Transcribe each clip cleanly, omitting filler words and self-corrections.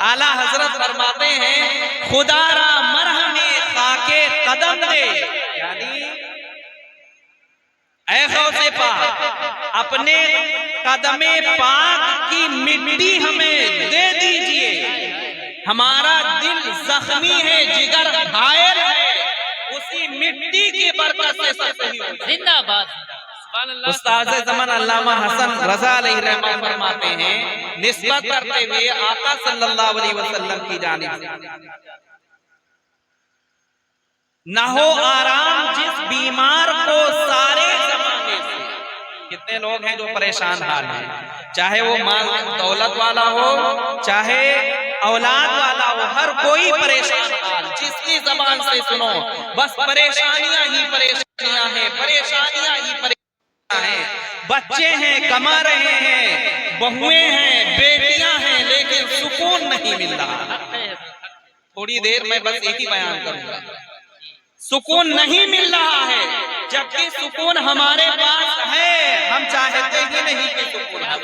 आला हजरत फरमाते हैं खुदारा मरहमे खाके कदम दे, यानी ऐ गौसे पाक अपने कदमे पाक की मिट्टी हमें दे दीजिए, हमारा दिल जख्मी है, जिगर घायल है, उसी मिट्टी की बरकत से सब सही हो। जिंदाबाद। उस्ताद ज़मान अल्लामा हसन रज़ा अलैहि रहमत फरमाते हैं निस्बत करते हुए आका सल्लल्लाहु अलैहि वसल्लम की जानिब से, न हो आराम जिस बीमार को सारे जमाने से। कितने लोग हैं जो परेशान हाल हैं, चाहे वो माल दौलत वाला हो, चाहे औलाद वाला हो, हर कोई परेशान हाल, जिसकी जबान से सुनो बस परेशानियां ही परेशानियां हैं, परेशानियां ही परेशानियां हैं। बच्चे हैं कमा रहे हैं, बहुएं हैं, बेटियां हैं, लेकिन सुकून नहीं मिल रहा। थोड़ी देर में बस एक ही बयान करूंगा, सुकून नहीं मिल रहा है, जबकि सुकून हमारे पास है, हम चाहते ही नहीं कि सुकून है।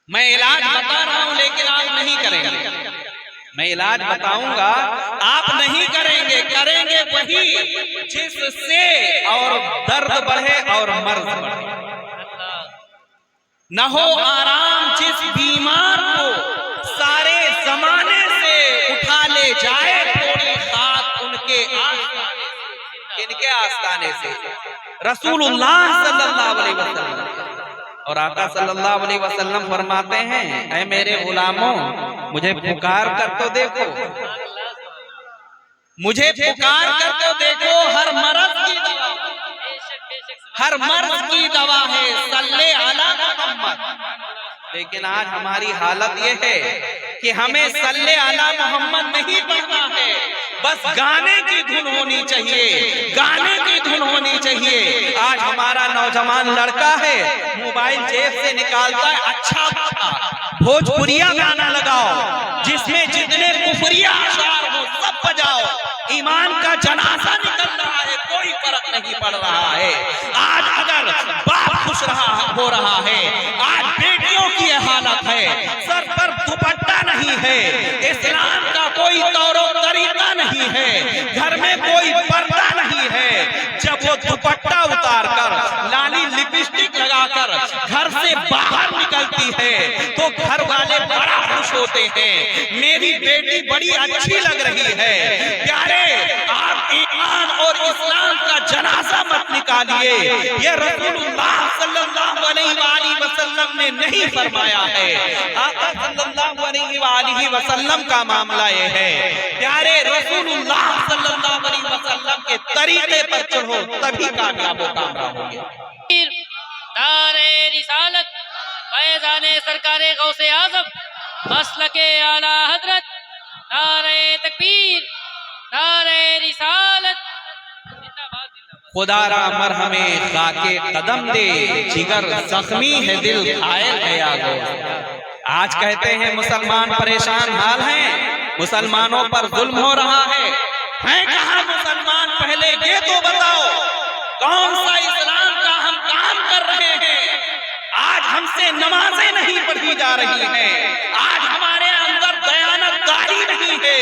मैं इलाज बता रहा हूं लेकिन आप नहीं करेंगे, मैं इलाज बताऊंगा आप नहीं करेंगे, करेंगे वही जिससे और दर्द बढ़े और मर्ज बढ़े। न हो आराम जिस बीमार को सारे जमाने से उठा ले जाए, थोड़ी खाक उनके आस्ताने, इनके आस्ताने से। रसूलुल्लाह सल्लल्लाहु अलैहि वसल्लम और आका सल्लल्लाहु अलैहि वसल्लम फरमाते हैं, ऐ मेरे गुलामों मुझे पुकार कर तो देखो, मुझे पुकार कर तो देखो, हर मर्ज की दवा, हर मर्ज की दवा है, सल्ले अला मोहम्मद। लेकिन आज हमारी हालत ये है कि हमें सल्ले अला मोहम्मद नहीं पढ़ना है, बस गाने की धुन होनी चाहिए, गाने की धुन होनी चाहिए। आज हमारा नौजवान लड़का है, मोबाइल जेब से निकालता है, अच्छा भोजपुरिया गाना लगाओ जिसमें जितने कुफरिया अशार हो सब बजाओ, ईमान का जनाजा निकल रहा है, कोई फर्क नहीं पड़ रहा है। आज अगर बाप खुश हो रहा है, आज बेटियों की हालत है, सर पर दुपट्टा नहीं है, इस्लाम का कोई तौर तरीका नहीं है, घर में कोई पर्दा नहीं है, जब वो दुपट्टा उतार कर लाली लिपस्टिक लगाकर घर से बाहर निकलती है तो घर वाले बड़ा खुश होते हैं, मेरी बेटी बड़ी अच्छी लग रही है। प्यारे आप ईमान और इस्लाम का जनाजा मत निकालिए, ये रसूलुल्लाह सल्लल्लाहु अलैहि वसल्लम ने नहीं फरमाया है, आका सल्लल्लाहु अलैहि वसल्लम का मामला ये है। प्यारे रसूलुल्लाह सल्लल्लाहु अलैहि वसल्लम के तरीके पर चढ़ो तभी कामयाब होंगे। नारे रिसालत फैज़ाने सरकारे गौसे आज़म मसलके आला हजरत, नारे तकबीर, नारे रिसालत। खुदारा मरहमे खाके कदम दे, जिगर जख्मी है, दिल घायल है आगो। आज कहते हैं मुसलमान परेशान हाल हैं, मुसलमानों पर जुल्म हो रहा है कहाँ मुसलमान? पहले ये तो बताओ कौन सा इस्लाम का हम काम कर रहे हैं? आज हमसे नमाजें नहीं पढ़ी जा रही हैं, आज हमारे अंदर दयानतदारी नहीं है,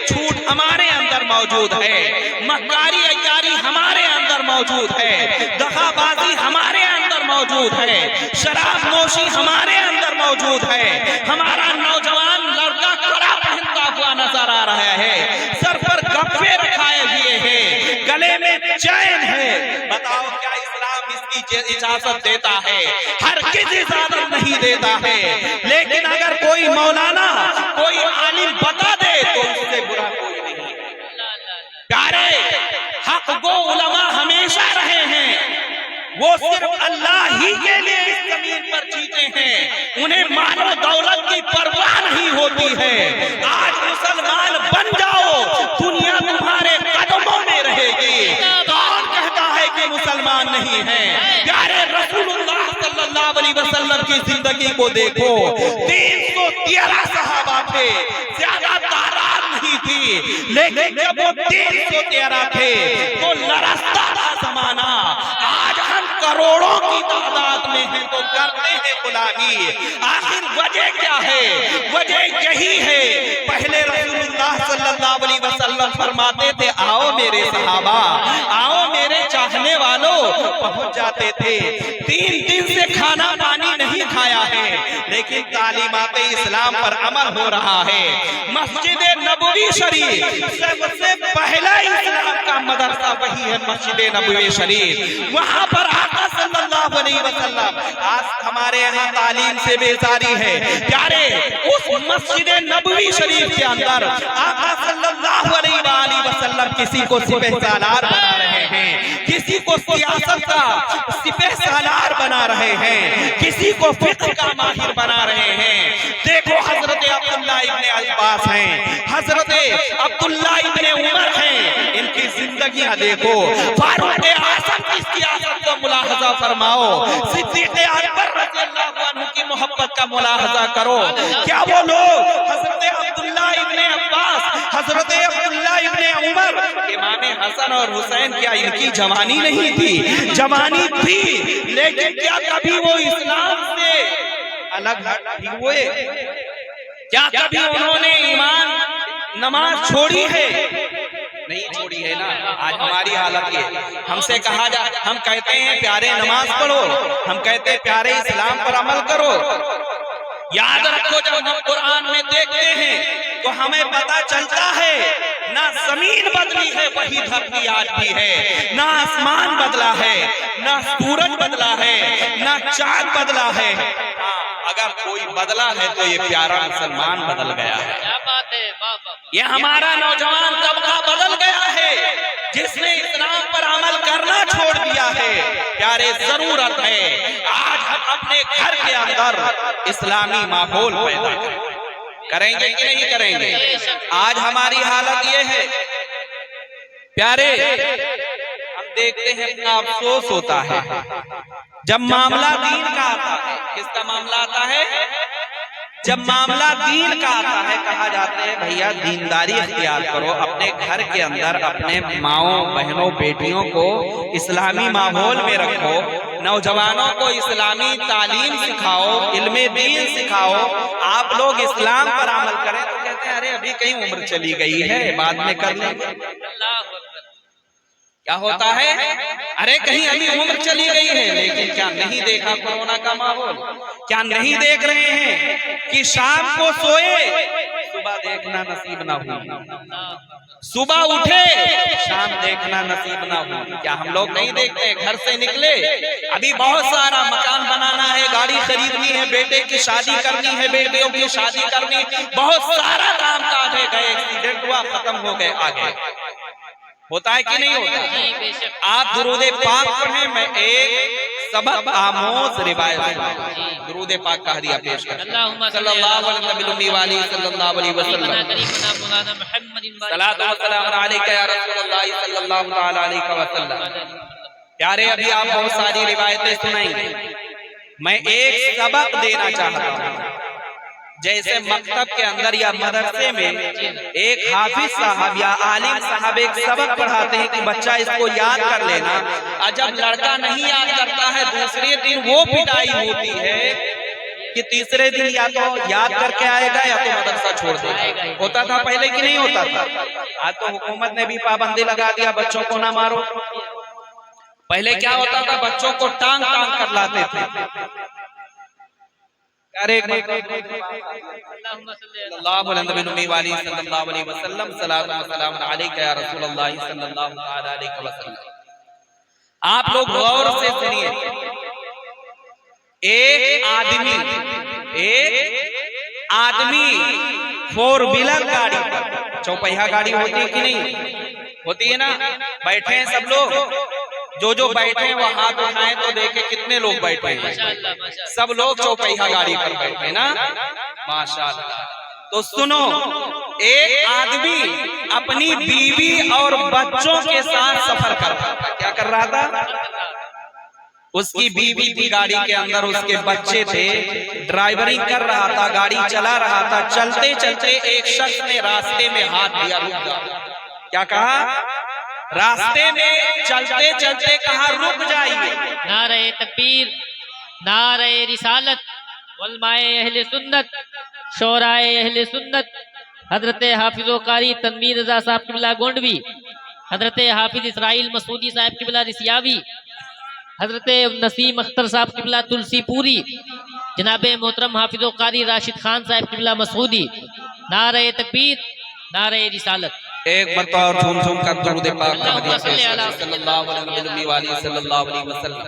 झूठ हमारे अंदर मौजूद है, मक्कारी अय्यारी हमारे अंदर मौजूद है, दगाबाजी हमारे अंदर मौजूद है, शराब नोशी हमारे अंदर मौजूद है। हमारा नौजवान लड़का कड़ा पहनता हुआ नजर आ रहा है, सर पर गप्पे रखाए हुए हैं, गले में चैन है। बताओ क्या इस्लाम इसकी इजाजत देता है? हर किसी इजाजत नहीं देता है, लेकिन अगर कोई मौलाना कोई आलिम बता दे तो उससे बुरा कोई नहीं है। प्यारे हक गो उलमा हमेशा रहे हैं, वो सिर्फ अल्लाह ही के लिए इस जमीन पर जीते हैं, उन्हें मानो दौलत की परवाह नहीं होती है। आज मुसलमान बन जाओ, दुनिया तुम्हारे कदमों में रहेगी। कौन कहता है कि मुसलमान नहीं है? प्यारे रसूलुल्लाह सल्लल्लाहु अलैहि वसल्लम की जिंदगी को देखो, 313 सहाबा थे, ज्यादा तादाद नहीं थी, लेकिन जब वो 313 थे तो लरसता था जमाना। आज हम करोड़ों की तादाद में हैं तो करते हैं गुलामी। आखिर वजह क्या है? वजह यही है, पहले रसूलुल्लाह सल्लल्लाहु अलैहि वसल्लम फरमाते थे, आओ मेरे सहाबा, आओ मेरे चाहने वालों, पहुंच जाते थे। 3 दिन से खाना पानी नहीं खाया है, लेकिन तालीमात इस्लाम पर अमल हो रहा है। मस्जिद नबवी शरीफ सबसे पहला इस्लाम का मदरसा वही है, मस्जिद नबवी शरीफ। वहां पर आका सल्लल्लाहु अलैहि वसल्लम, आज हमारे यहाँ तालीम से बेजारी है प्यारे, उस मस्जिद नबवी शरीफ के अंदर आका सल्लल्लाहु अलैहि वसल्लम किसी को सिपह सालार बना रहे हैं, किसी को सियासत का सिपह सालार बना रहे हैं, किसी को फिक्र का माहिर बना रहे हैं। देखो हजरत अब्दुल्ला इब्ने अब्बास हैं, हजरत अब्दुल्ला इब्ने उमर हैं, इनकी जिंदगियां देखो। फारूक आज़म की सियासत को मुलाहजा फरमाओ, सिद्दीक़ अकबर रज़ियल्लाहु अन्हु की मोहब्बत का मुलाहजा करो। क्या वो लोग हजरत अब्दुल्ला इब्ने अब्बास, हजरत अब्दुल्ला इब्ने उमर, इमाम हसन और हुसैन, क्या इनकी जवानी नहीं थी? जवानी थी, लेकिन क्या कभी वो इस्लाम से अलग हुए? क्या कभी उन्होंने ईमान नमाज छोड़ी है? नहीं छोड़ी है ना। आज हमारी हालत ये, हमसे कहा जा, हम कहते हैं प्यारे नमाज पढ़ो, हम कहते हैं प्यारे इस्लाम पर अमल करो। याद रखो, जब हम कुरान में देखते हैं तो हमें पता चलता है ना जमीन बदली है, वही धरती आज भी है, ना आसमान बदला है, ना सूरज बदला है, ना चांद बदला है। अगर कोई बदला है तो ये प्यारा मुसलमान बदल गया है। क्या बात है, वाह वाह। ये हमारा नौजवान तबका बदल गया है, जिसने इस्लाम पर अमल करना छोड़ दिया है। प्यारे, जरूरत है आज हम अपने घर के अंदर इस्लामी माहौल पैदा करेंगे कि नहीं करेंगे? आज हमारी हालत ये है प्यारे, हम देखते हैं इतना अफसोस होता है जब मामला दीन का आता है। किसका मामला आता है? जब मामला दीन का आता है, कहा जाता है भैया दीनदारी इख्तियार करो, अपने घर के अंदर अपने माओ बहनों बेटियों को इस्लामी माहौल में रखो, नौजवानों को इस्लामी तालीम सिखाओ, इल्मे दीन सिखाओ, आप लोग इस्लाम पर अमल करें। तो कहते हैं अरे अभी कहीं उम्र चली गई है, बाद में कर लेंगे। अल्लाह अकबर। क्या होता है? अरे कहीं अभी उम्र चली गई है, लेकिन क्या नहीं देखा कोरोना का माहौल? क्या नहीं देख रहे हैं कि शाम को सोए, सुबह देखना नसीब ना हो, सुबह उठे शाम देखना नसीब ना हो? क्या हम लोग नहीं देखते? घर से निकले, अभी बहुत सारा मकान बनाना है, गाड़ी खरीदनी है, बेटे की शादी करनी है, बेटियों की शादी करनी, बहुत सारा काम काज है, गए एक्सीडेंट हुआ, खत्म हो गए, आगे होता है कि नहीं होता? आप दुरूद पाक पढ़ें, मैं एक सबक आमोज रिवायत दुरूद पाक का हदिया पेश कर सल्लल्लाहु अलैहि वसल्लम। सलातो व सलाम अलैका या रसूलल्लाह सल्लल्लाहु तआला अलैहि वसल्लम। प्यारे, अभी आप बहुत सारी रिवायतें सुनाएंगे, मैं एक सबक देना चाहता हूँ। जैसे मकतब के अंदर या मदरसे में एक हाफिज साहब या आलिम साहब एक सबक पढ़ाते हैं कि बच्चा इसको याद कर लेना, और जब लड़का नहीं याद करता है दूसरे दिन वो पिटाई होती है कि तीसरे दिन या तो याद करके आएगा या तो मदरसा छोड़ देगा। होता था पहले कि नहीं होता था? आज तो हुकूमत ने भी पाबंदी लगा दिया, बच्चों को ना मारो। पहले क्या होता था? बच्चों को टांग टांग कर लाते थे। अरे आप लोग गौर से सुनिए, एक आदमी 4 व्हीलर गाड़ी पर, चौपहिया गाड़ी होती है कि नहीं होती है ना, बैठे हैं सब लोग, जो बैठे हैं वो हाथ उठाएं तो देखे कितने लोग बैठे हैं। सब लोग चौपहिया गाड़ी पर बैठे ना, माशाअल्लाह। तो सुनो, एक आदमी अपनी बीवी और बच्चों के साथ सफर कर रहा था। क्या कर रहा था? उसकी बीवी थी गाड़ी के अंदर, उसके बच्चे थे, ड्राइवरिंग कर रहा था, गाड़ी चला रहा था। चलते चलते एक शख्स ने रास्ते में हाथ दिया, रुक जा। क्या कहा? रास्ते में चलते चलते कहा रुक जाइए। नारे तकबीर, नारे रिसालत, उलमाए अहले सुन्नत, शोराए अहले सुन्नत, हजरत हाफिज़ो कारी तनवीर रज़ा साहब किबला गोंडवी, हजरत हाफिज इसराइल मसूदी साहब किबला रिसियावी, हजरत नसीम अख्तर साहब किबला तुलसीपुरी, जनाब मोहतरम हाफिज़ो कारी राशिद खान साहब किबला मसूदी। नारे तकबीर, नारे रिसालत। एक मरतबा और झूम झूम कर दुरूद पाक अल्लाहुम्मा सल्ली अला सल्लल्लाहु अलैहि वसल्लम।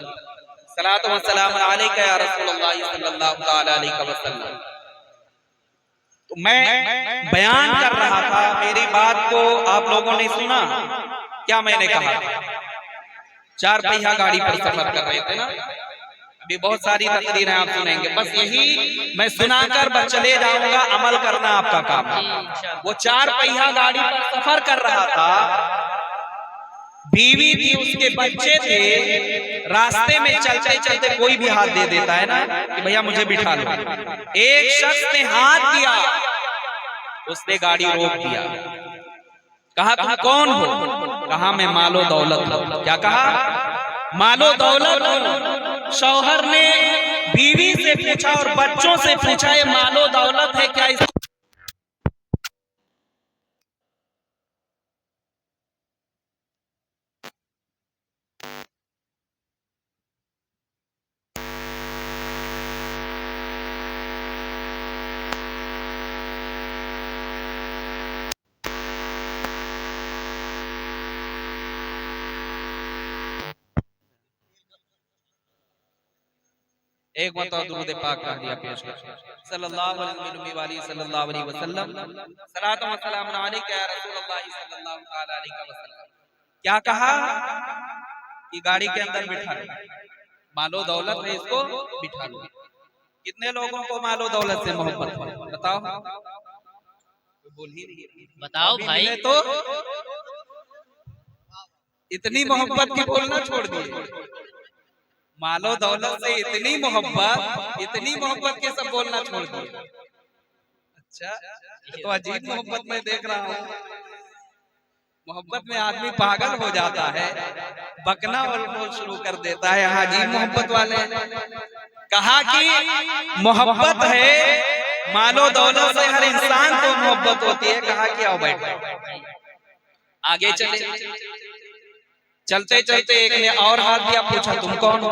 सलातो व सलाम अलैका या रसूलल्लाह सल्लल्लाहु तआला अलैहि वसल्लम। तो मैं बयान कर रहा था, मेरी बात को आप लोगों ने सुना क्या मैंने कहा था? 4 पहिया गाड़ी पर सफर कर रहे थे ना, अभी बहुत सारी तकरीरें आप सुनेंगे, बस यही मैं सुनाकर बस चले जाऊंगा, अमल करना आपका काम है। वो 4 पहिया गाड़ी पर सफर कर रहा था, बीवी थी, उसके बच्चे थे। रास्ते में चलते चलते कोई भी हाथ दे देता है ना कि भैया मुझे बिठा लो। एक शख्स ने हाथ दिया, उसने गाड़ी रोक दिया, कहा तुम कौन हो? कहा मैं मालो दौलत हूं। क्या कहा? मालो दौलत हूं। शौहर ने बीवी से पूछा और बच्चों से पूछा ये मालो दौलत है क्या? एक मतलब दुरूद पाक कह दिया पेश सल्लल्लाहु अलैहि वसल्लम। सलातो व सलाम अलैका या रसूलल्लाह सल्लल्लाहु तआला अलैहि वसल्लम। क्या कहा कि गाड़ी के अंदर बिठा लो, मालो दौलत है, इसको बिठा लो। कितने लोगों को मालो दौलत से मोहब्बत है? बताओ, बोल ही नहीं। बताओ भाई। तो इतनी मोहब्बत की बोलना छोड़ दिए, मालो दौलत से इतनी मोहब्बत के सब बोलना छोड़ दिए। अच्छा, ये तो अजीब मोहब्बत मैं देख रहा हूँ। मोहब्बत में आदमी पागल हो जाता है, बकना बोल शुरू कर देता है। यहाँ अजीब मोहब्बत वाले कहा कि मोहब्बत है, मालो दौलत से हर इंसान को मोहब्बत होती है। कहा कि आओ बैठो, आगे चले। चलते चलते एक ने और हाथ दिया, पूछा तुम कौन हो?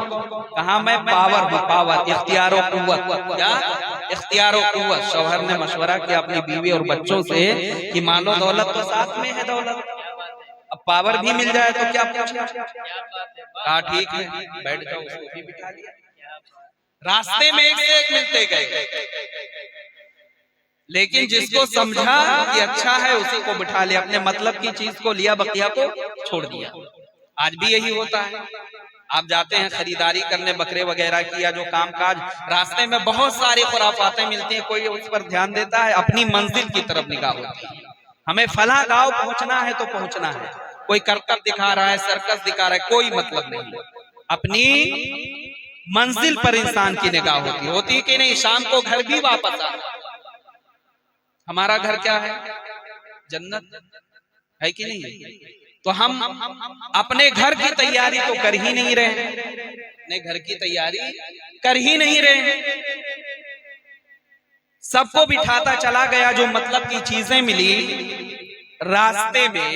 कहा मैं पावर हूँ, पावर, इख्तियार और कुव्वत। क्या? इख्तियार और कुव्वत। शौहर ने मशवरा किया अपनी बीवी और बच्चों से कि मालो दौलत तो साथ में है, दौलत अब पावर भी मिल जाए तो क्या पूछे? कहा ठीक है बैठ जाओ, उसको भी बिठा लिया। रास्ते में एक से एक मिलते गए, लेकिन जिसको समझा कि अच्छा है उसी को बिठा लिया, अपने मतलब की चीज को लिया, बकिया को छोड़ दिया। आज भी यही होता है। आप जाते हैं खरीदारी करने बकरे वगैरह की या जो काम काज, रास्ते में बहुत सारी खुराफातें मिलती हैं, कोई उस पर ध्यान देता है? अपनी मंजिल की तरफ निगाह होती है, हमें फला गांव पहुंचना है तो पहुंचना है। कोई करतब दिखा रहा है, सर्कस दिखा रहा है, कोई मतलब नहीं। अपनी मंजिल पर इंसान की निगाह होती है कि नहीं? शाम को घर भी वापस आना। हमारा घर क्या है? जन्नत है कि नहीं? तो हम अपने घर की तैयारी तो कर ही नहीं रहे, अपने घर की तैयारी कर ही नहीं रहे। सबको बिठाता चला गया, जो मतलब की चीजें मिली। रास्ते में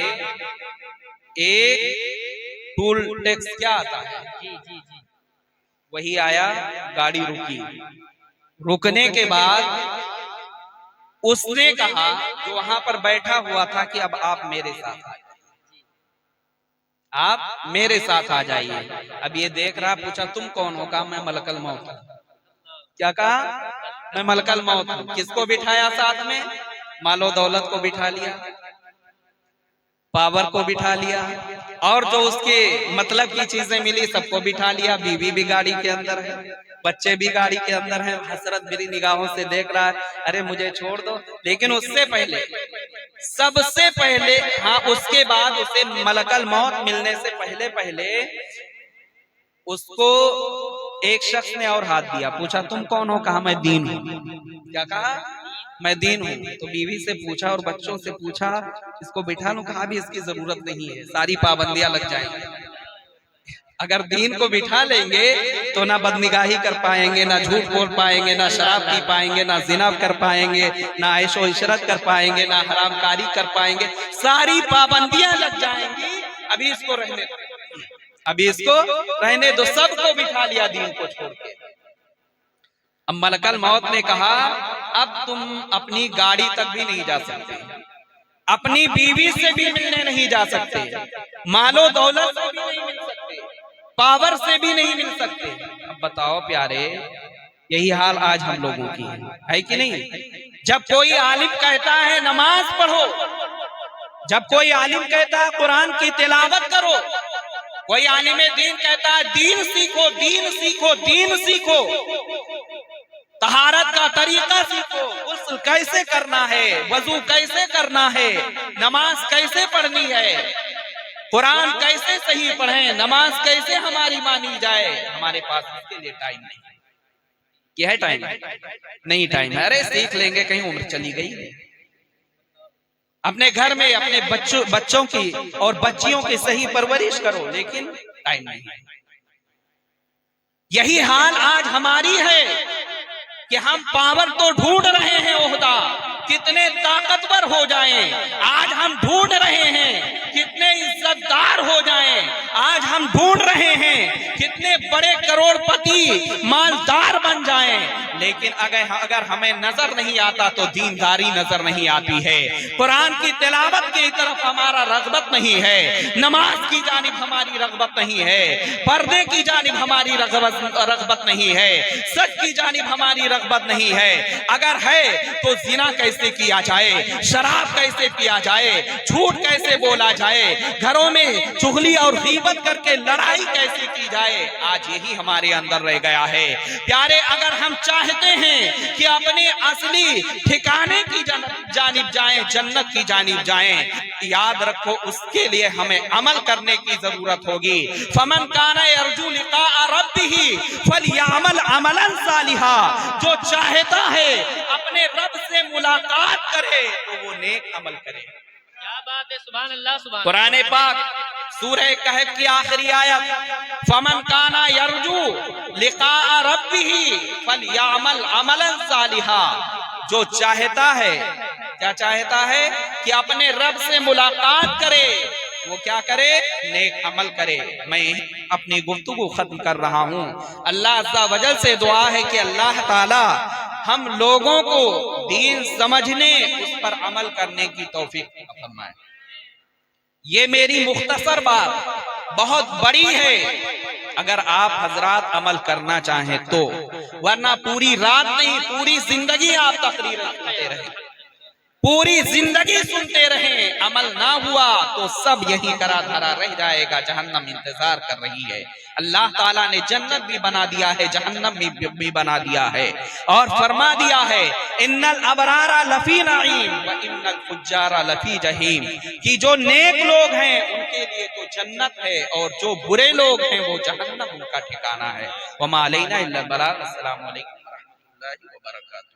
एक टोल टैक्स क्या आता है, वही आया, गाड़ी रुकी। रुकने के बाद उसने कहा, जो वहां पर बैठा हुआ था, कि अब आप मेरे साथ आइए, आप मेरे साथ आ जाइए। अब ये देख रहा, पूछा तुम कौन हो? कहा मैं मलकल मौत हूं। क्या कहा? मैं मलकल मौत हूं। किसको बिठाया साथ में? मालो दौलत को बिठा लिया, पावर को बिठा लिया, और जो उसके मतलब की चीजें मिली सबको बिठा लिया। बीवी भी गाड़ी के अंदर है, बच्चे भी गाड़ी के अंदर हैं। हसरत भरी निगाहों से देख रहा है, अरे मुझे छोड़ दो। लेकिन उससे पहले, सबसे पहले, हाँ उसके बाद उसे मलकल मौत मिलने से पहले पहले उसको एक शख्स ने और हाथ दिया, पूछा तुम कौन हो? कहा मैं दीन हूं। क्या कहा? मैं दीन हूँ। तो बीवी से पूछा और बच्चों से पूछा, इसको बिठा लूं? कहा भी इसकी जरूरत नहीं है, सारी पाबंदियां लग जाएंगी। अगर दीन को बिठा लेंगे तो ना बदनिगाही कर पाएंगे, ना झूठ बोल पाएंगे, ना शराब पी पाएंगे, ना जिना कर पाएंगे, ना ऐशो इशरत कर पाएंगे, ना हरामकारी कर पाएंगे, सारी पाबंदियां लग जाएंगी। अभी इसको रहने दो, सबको बिठा लिया दीन को छोड़ के। अब मलकल मौत ने कहा, अब तुम अपनी गाड़ी तक भी नहीं जा सकते, अपनी बीवी से भी मिलने नहीं जा सकते, मालो दौलत से भी नहीं मिल सकते, पावर से भी नहीं मिल सकते। अब बताओ प्यारे, यही हाल आज हम लोगों की है कि नहीं? जब कोई आलिम कहता है नमाज पढ़ो, जब कोई आलिम कहता है कुरान की तिलावत करो, कोई आलिम दीन कहता है दीन सीखो, दीन सीखो, दीन सीखो, तहारत का तरीका सीखो, गुस्ल कैसे करना है, वजू कैसे करना है, नमाज कैसे पढ़नी है, कुरान कैसे सही पढ़ें, नमाज कैसे हमारी मानी जाए, हमारे पास इसके लिए टाइम नहीं है। क्या है टाइम? नहीं टाइम है। अरे सीख लेंगे, कहीं उम्र चली गई। अपने घर में अपने बच्चों की और बच्चियों की सही परवरिश करो, लेकिन टाइम नहीं है। यही हाल आज हमारी है कि हम पावर तो ढूंढ रहे हैं, ओहदा कितने ताकतवर हो जाएं, आज हम ढूंढ रहे हैं कितने इज्जतदार हो जाएं, आज हम ढूंढ रहे हैं कितने बड़े करोड़पति मालदार बन जाएं, लेकिन अगर हमें नजर नहीं आता तो दीनदारी नजर नहीं आती है, कुरान की तिलावत की तरफ हमारा रग़बत नहीं है, नमाज की जानिब हमारी रग़बत नहीं है, पर्दे की जानिब हमारी रग़बत नहीं है, सच की जानिब हमारी रग़बत नहीं है। अगर है तो जिना कैसे किया जाए, शराब कैसे पिया जाए, झूठ कैसे बोला जाए, घरों में चुगली और गीबत करके लड़ाई कैसे की जाए, आज यही हमारे अंदर रह गया है। प्यारे, अगर हम चाहते हैं कि अपने असली ठिकाने की जानिब जाएं, जन्नत की जानिब जाएं, याद रखो उसके लिए हमें अमल करने की जरूरत होगी। फमन काना यरजू लिक़ा रब्बिही फलयअमल अमलन सालिहा, जो चाहता है अपने रब से मुलाकात करे तो वो नेक अमल करे। क्या बात है, सुभान अल्लाह, सुभान। कुरान पाक सूरह कहफ की आखिरी आयत, फमन काना यरजू लिक़ा रब्बिही फलयअमल अमलन सालिहा, जो चाहता है, क्या चाहता है कि अपने रब से मुलाकात करे, वो क्या करे? नेक अमल करे। मैं अपनी गुफ्तगू खत्म कर रहा हूँ। अल्लाह अज़्ज़ा वजल से दुआ है कि अल्लाह ताला हम लोगों को दीन समझने, उस पर अमल करने की तौफीक फरमाए। ये मेरी मुख्तसर बात बहुत बड़ी है, अगर आप हजरात अमल करना चाहें तो, वरना पूरी रात नहीं, पूरी जिंदगी आप तकरीर सुनते रहे, पूरी जिंदगी सुनते रहे, अमल ना हुआ तो सब यही करा धरा रह जाएगा, जहन्नम इंतजार कर रही है। अल्लाह ताला ने जन्नत भी बना दिया है, जहन्नम भी बना दिया है, और फरमा दिया है इन्नल अबरारा लफी नईम व इन्नल फुज्जारा लफी जहीम, कि जो नेक लोग हैं उनके लिए तो जन्नत है और जो बुरे लोग हैं वो जहन्नम उनका ठिकाना है। वमा अलैना इल्लल बलाग। अस्सलामु अलैकुम व रहमतुल्लाहि व बरकातुहू।